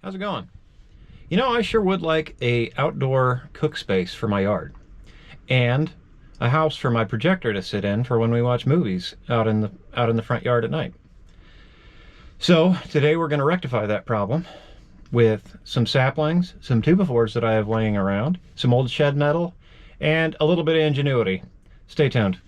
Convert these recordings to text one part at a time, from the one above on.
How's it going? You know, I sure would like a outdoor cook space for my yard and a house for my projector to sit in for when we watch movies out in the front yard at night. So today we're going to rectify that problem with some saplings, some 2x4s that I have laying around, some old shed metal, and a little bit of ingenuity. Stay tuned.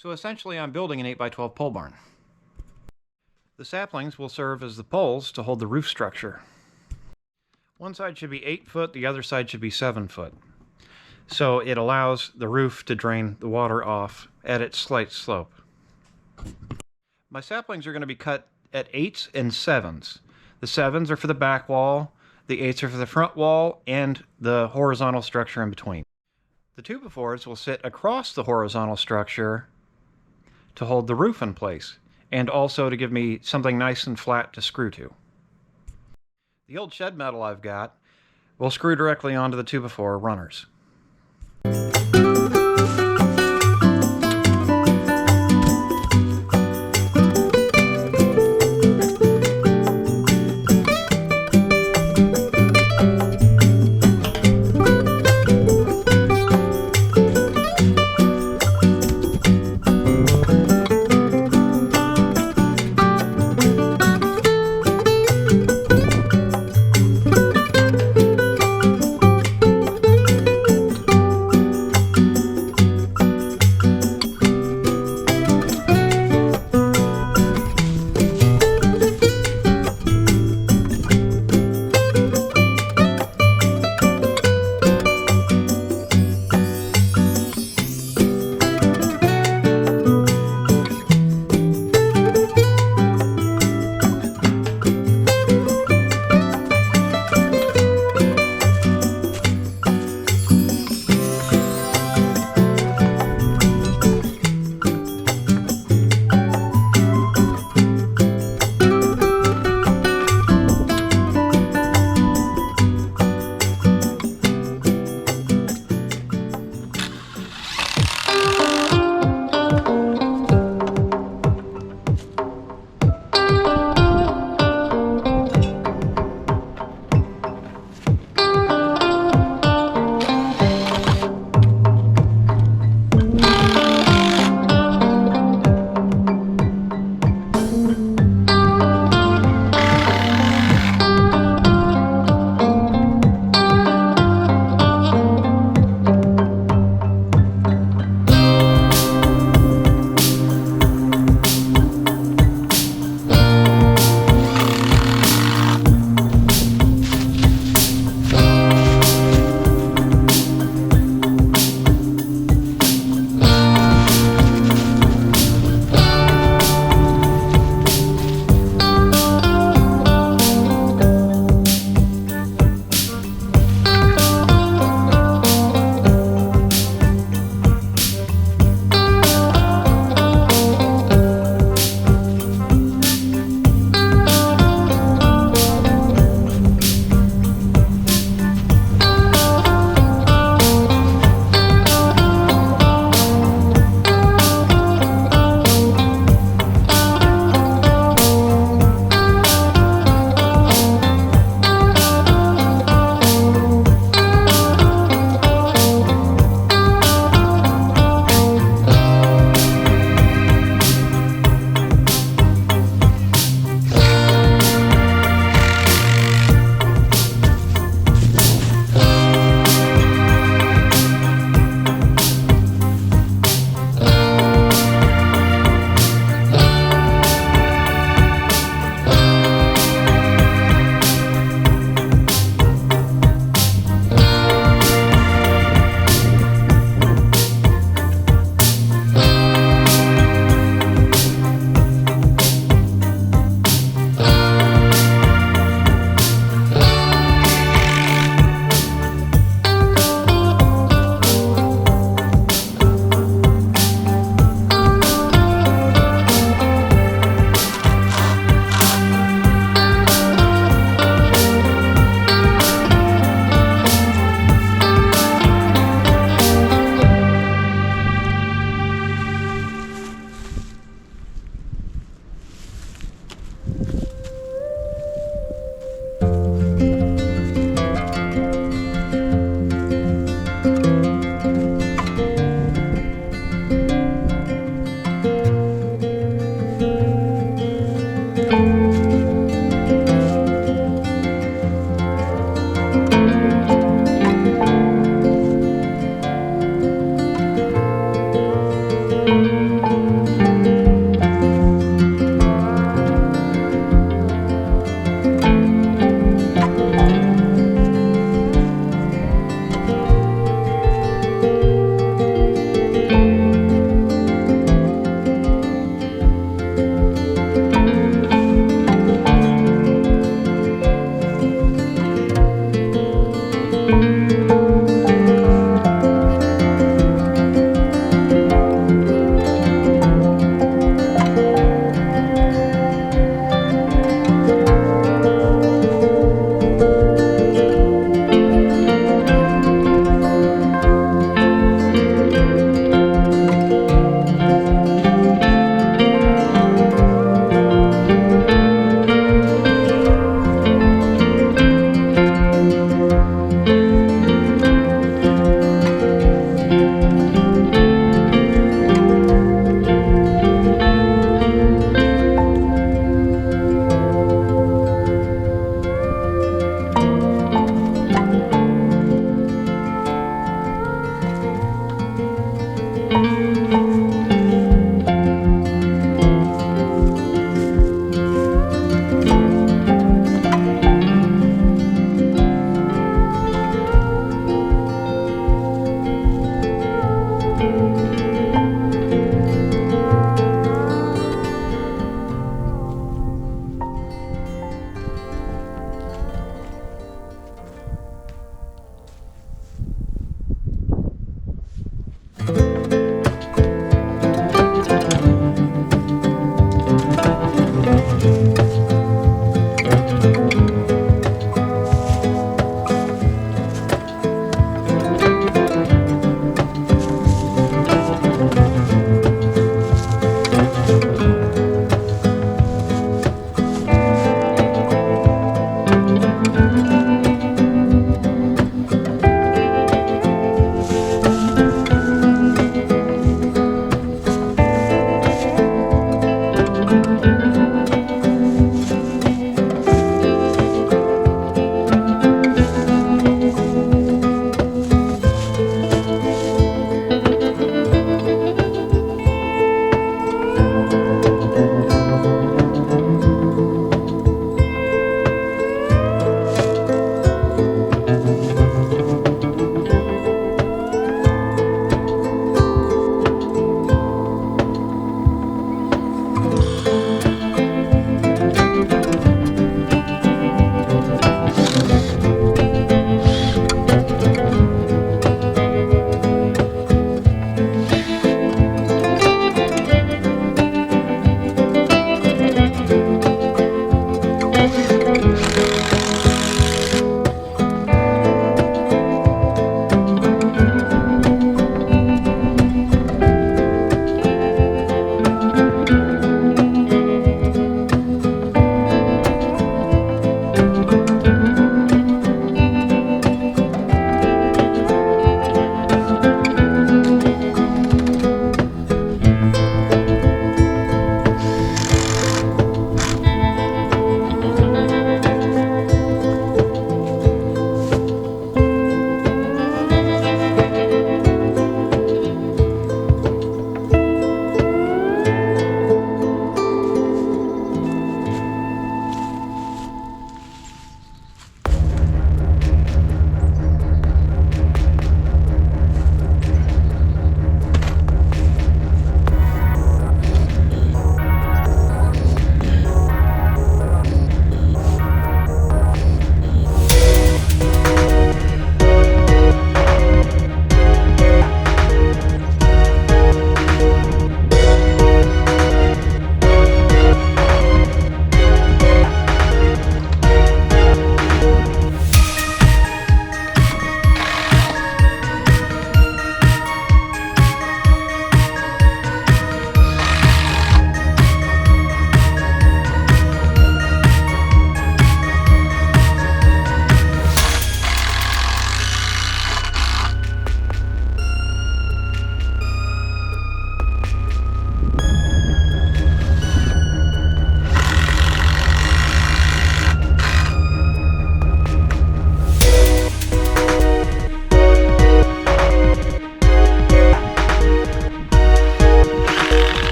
So essentially I'm building an 8x12 pole barn. The saplings will serve as the poles to hold the roof structure. One side should be 8 foot, the other side should be 7 foot. So it allows the roof to drain the water off at its slight slope. My saplings are going to be cut at 8s and 7s. The 7s are for the back wall, the 8s are for the front wall, and the horizontal structure in between. The 2x4s will sit across the horizontal structure to hold the roof in place, and also to give me something nice and flat to screw to. The old shed metal I've got will screw directly onto the 2x4 runners.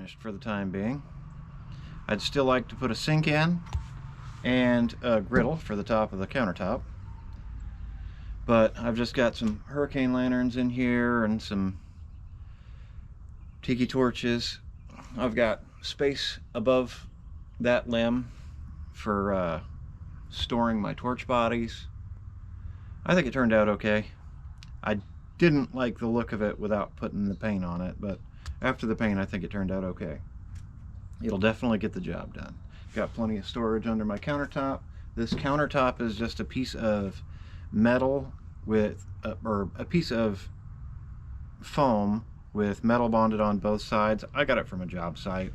finished for the time being. I'd still like to put a sink in and a griddle for the top of the countertop. But I've just got some hurricane lanterns in here and some tiki torches. I've got space above that limb for storing my torch bodies. I think it turned out okay. I didn't like the look of it without putting the paint on it, but after the paint I think it turned out okay. It'll definitely get the job done. Got plenty of storage under my countertop. This countertop is just a piece of metal with or a piece of foam with metal bonded on both sides. I got it from a job site.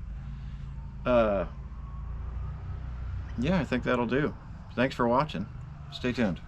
Yeah, I think that'll do. Thanks for watching. Stay tuned.